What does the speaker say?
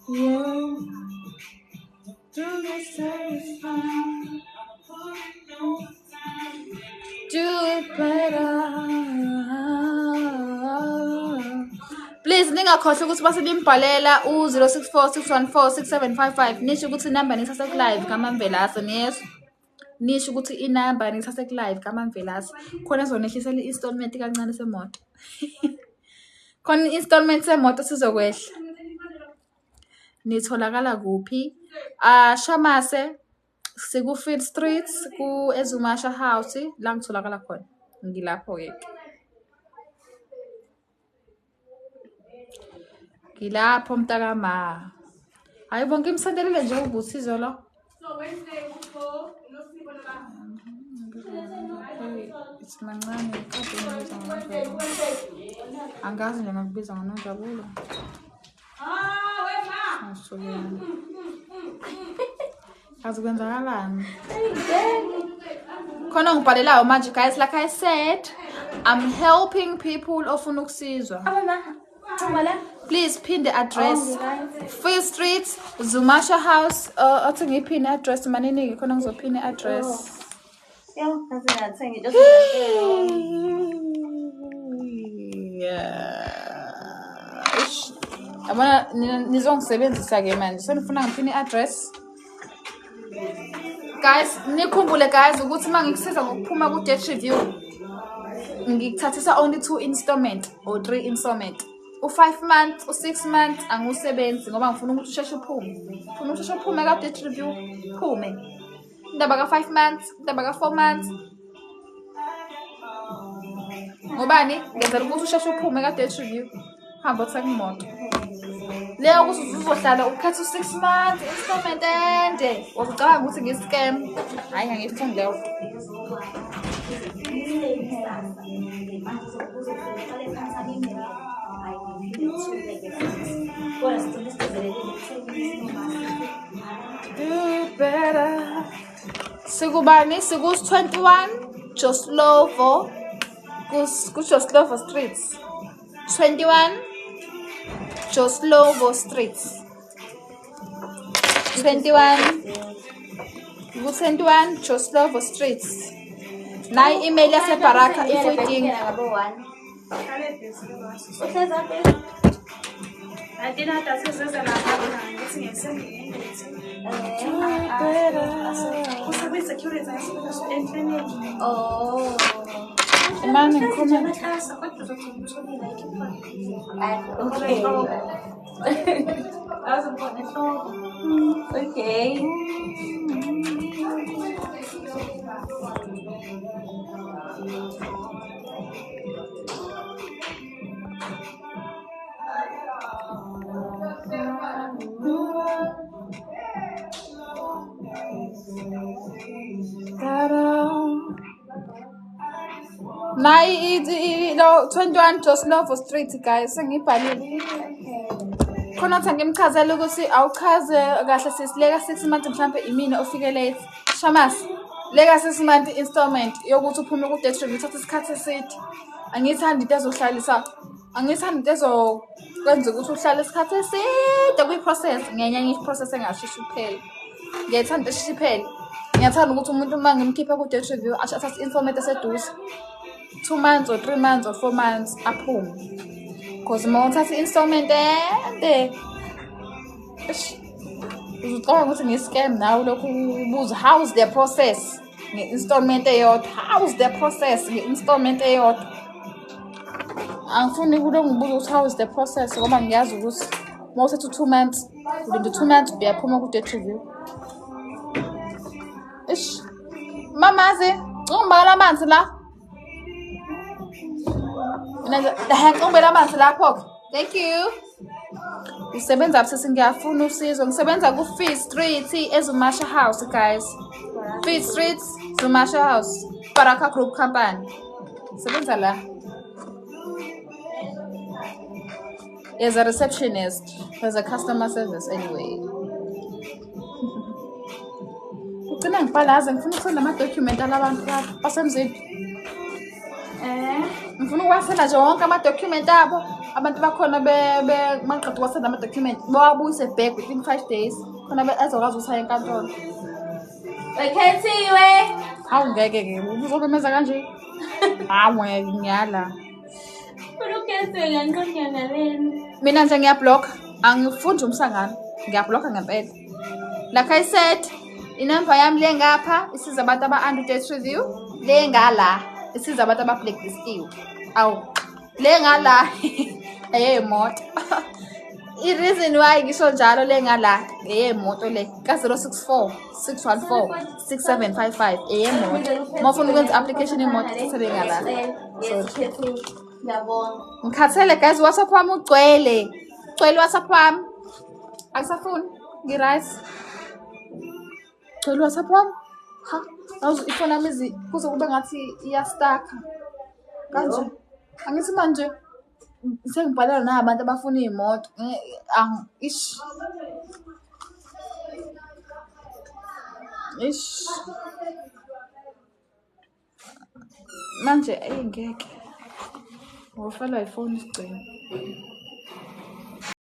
Yeah. Do it satisfying. Do it better. Please ningakhohlwa ukuthi base nimbhalela u-064 614 6755 nisho ukuthi inamba nithatha ku-live kaMamvelase niyezwa nisho ukuthi inamba nithatha ku-live kaMamvelase khona ezonehlisela i-installment kancane semoto khona i-installment semoto sizokwehla nitholakala kuphi Shamase siku-Field Street ku-Ezumasha House la ngitholakala khona ngilapho-ke ngilapho mntakama hayi bonke imsandelele nje ubusizo lo it's mancane angazi nje ngakubiza ngoNonjabulo azikwenzakalani khona ngibhalelayo manje guys like I said I'm helping people ofuna ukusizwa please pin the address Field Street Zumasha House athi ngipin address manini khona ngizopin address abona nizongisebenzisa ke manje senifuna ngipin address guys nikhumbule guys ukuthi mangikusiza ngokuphuma ku date review ngikuthathisa only 2 installment or 3 installment u5 months u6 months angusebenzi ngoba ngifuna ukuthi usheshe uphume ngifuna usheshe uphume ka date review phume indaba ka 5 months indaba ka 4 months ngobani ngenzela ukuthi usheshe uphume ka date review hamba uthenga imoto leyo ukuthi uzohlala ukhetha u6 months installment ende wacabanga ukuthi ngiscam hayi angifuni leyo do better sikubani sikus 21 Joslovo Joslovo Streets 21 Joslovo Streets 21 Joslovo Streets na email yase Baraka if uyidinga adina tasizeza la ngithi ngisebenze kusebenza security yasebenza endlini imani ngikhuluma okay okay Nai 21 Joslovo Street guys sengibhalile khona thange ngimchazela ukuthi awuchaze kahle sisileka 6 months mhlambe imini ofike late Shamas leka 6 months installment yokuthi uphume ku date review uthatha isikhathi eside angithandi into ezohlalisa angithandi into ezokwenza ukuthi uhlale isikhathi eside kwi process ngiyenyanya i-process engashishi kuphela ngiyethanda eshishi phela ngiyathanda ukuthi umuntu uma ngimkhipha ku date review athathe installment eseduze 2 months or 3 months or 4 months aphume because uma uthatha installment ende uzocabanga ukuthi ngiscam nawe lokhu ubuza how's the process nge-installment eyodwa how's the process nge-installment eyodwa angifuni kulo ngibuza ukuthi how's the process ngoba ngiyazi ukuthi uma uthatha 2 months within the 2 months uyaphuma ku date review mamazi ungibala amanzi la ngicela amanzi lapho thank you usebenza absisi ngiyafuna usizo ngisebenza ku Field Street eZumasha House guys Field Street Zumasha House Baraka Group Company sebenza la as a receptionist as a customer service anyway ugcina ngibhalaza ngifuna ukufunda ama document alabantu basemzini ngifuna ukwasela nje wonke ama-document abo abantu bakhona maqeda ukwasela ama-document bawabuyise back within 5 days khona azokwazi usaya enkantolo. Bekhethiwe. Hawu ngeke-ke uzobemeza kanje. Hawu ngiyala. Ukukhethiwe ngiqonyana leni. Mina nje ngiyablock, angifundi umsangano, ngiyablock ngempela. Like I said, inamba yami le ngapha isiza abantu aba-under 30 review, le ngala isiza abantu aba-blacklistiwe. Awu le ngala eyemoto. I-reason why ngisho njalo le ngala eyemoto le ka-064 614 6755 eyemoto. Uma ufuna ukwenza application yemoto sele ngala. Ngiyabonga. Ngikhathele guys, WhatsApp wami ugcwele. Ugcwele WhatsApp wami. Akusafuni ngi-right. Ugcwele WhatsApp wami. Ha, awuzi ifona yami kuze kube ngathi iyastaka. Kanje. Angithi manje sengibhalela nabantu abafuna imoto. Ish. Manje ngeke. Ngofela iphone isigcina.